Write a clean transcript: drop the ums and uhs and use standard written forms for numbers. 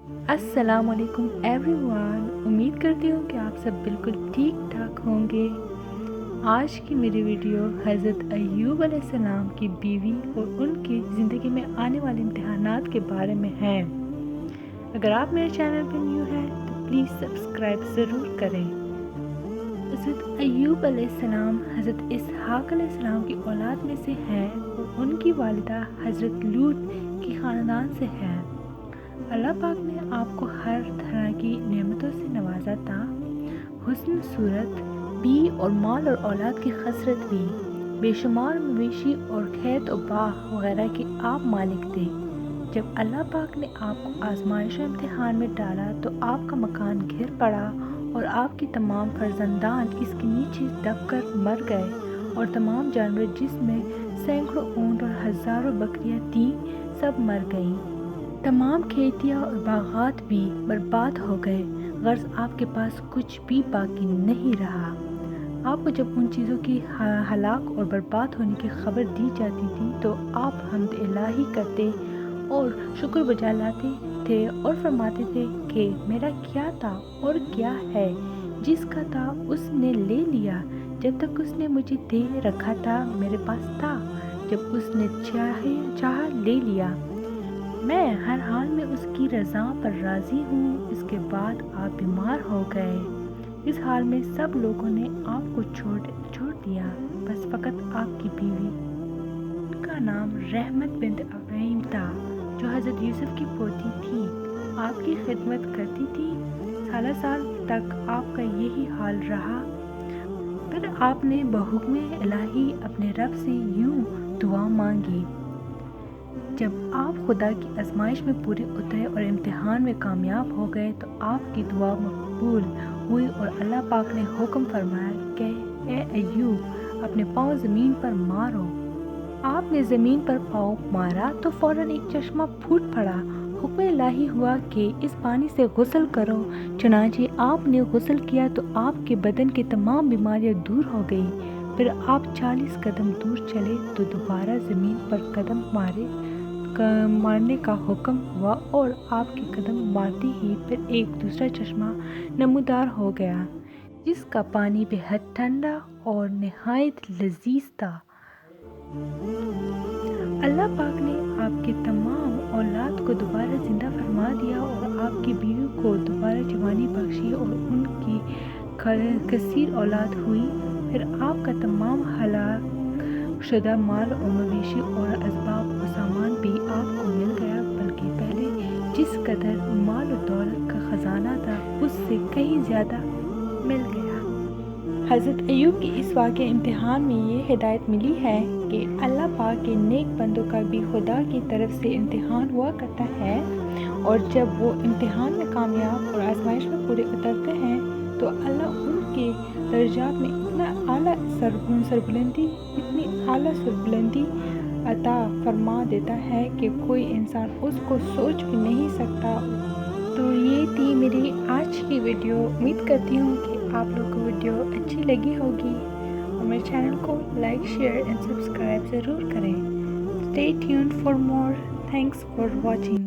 अस्सलाम वालेकुम एवरीवन। उम्मीद करती हूँ कि आप सब बिल्कुल ठीक ठाक होंगे। आज की मेरी वीडियो हज़रत अय्यूब अलैहिस्सलाम की बीवी और उनकी ज़िंदगी में आने वाले इम्तिहानात के बारे में है। अगर आप मेरे चैनल पर न्यू हैं तो प्लीज़ सब्सक्राइब ज़रूर करें। हज़रत अय्यूब अलैहिस्सलाम हज़रत इसहाक़ अलैहिस्सलाम की औलाद में से हैं और उनकी वालिदा हज़रत लूत की ख़ानदान से है। अल्लाह पाक ने आपको हर तरह की नेमतों से नवाजा था। हुस्न सूरत भी और माल और औलाद की खसरत भी, बेशुमार मवेशी और खेत और बाग वगैरह के आप मालिक थे। जब अल्लाह पाक ने आपको आजमाइश और इम्तिहान में डाला तो आपका मकान घिर पड़ा और आपके तमाम फर्जंदान इसके नीचे दब कर मर गए और तमाम जानवर जिसमें सैकड़ों ऊँट और हज़ारों बकरियाँ थीं सब मर गईं। तमाम खेतियाँ और बागात भी बर्बाद हो गए, गर्ज आपके पास कुछ भी बाकी नहीं रहा। आपको जब उन चीज़ों की हलाक और बर्बाद होने की खबर दी जाती थी तो आप हम्द इलाही करते और शुक्र बजा लाते थे और फरमाते थे कि मेरा क्या था और क्या है, जिसका था उसने ले लिया। जब तक उसने मुझे दे रखा था मेरे पास था, जब उसने चाहा ले लिया। मैं हर हाल में उसकी रज़ा पर राज़ी हूँ। इसके बाद आप बीमार हो गए। इस हाल में सब लोगों ने आपको छोड़ दिया, बस फ़कत आपकी बीवी। उनका नाम रहमत बिन्त अबीम था, जो हज़रत यूसुफ की पोती थी। आपकी खिदमत करती थी। साल तक आपका यही हाल रहा। फिर आपने बहुक्म इलाही अपने रब से यूँ दुआ मांगी। जब आप खुदा की आजमाइश में पूरे उतरे और इम्तिहान में कामयाब हो गए तो आपकी दुआ मकबूल हुई और अल्लाह पाक ने हुक्म फरमाया कि ए अय्यूब अपने पाँव ज़मीन पर मारो। आपने ज़मीन पर पाँव मारा तो फ़ौरन एक चश्मा फूट पड़ा। हुक्म इलाही हुआ कि इस पानी से गुस्ल करो। चुनांचे आपने गुस्ल किया तो आपके बदन की तमाम बीमारियां दूर हो गई। फिर आप 40 कदम दूर चले तो दोबारा ज़मीन पर कदम मारने का हुक्म हुआ और आपके कदम मारते ही फिर एक दूसरा चश्मा नमूदार हो गया, जिसका पानी बेहद ठंडा और नहायत लजीज था। अल्लाह पाक ने आपके तमाम औलाद को दोबारा जिंदा फरमा दिया और आपकी बीवी को दोबारा जवानी बख्शी और उनकी कसीर औलाद हुई। फिर आपका तमाम हलाक शुदा माल और मवेशी और असबाब और सामान भी आपको मिल गया, बल्कि पहले जिस कदर माल और दौलत का ख़जाना था उससे कहीं ज़्यादा मिल गया। हज़रत अय्यूब की इस वाक़े इम्तिहान में ये हिदायत मिली है कि अल्लाह पाक के नेक बंदों का भी खुदा की तरफ से इम्तिहान हुआ करता है और जब वो इम्तिहान में कामयाब और आजमाइश में पूरे उतरते हैं तो अल्लाह उनके दर्जात में इतनी आला सरबुलंदी अता फरमा देता है कि कोई इंसान उसको सोच भी नहीं सकता। तो ये थी मेरी आज की वीडियो। उम्मीद करती हूँ कि आप लोगों को वीडियो अच्छी लगी होगी और मेरे चैनल को लाइक, शेयर एंड सब्सक्राइब ज़रूर करें। Stay tuned for more. Thanks for watching.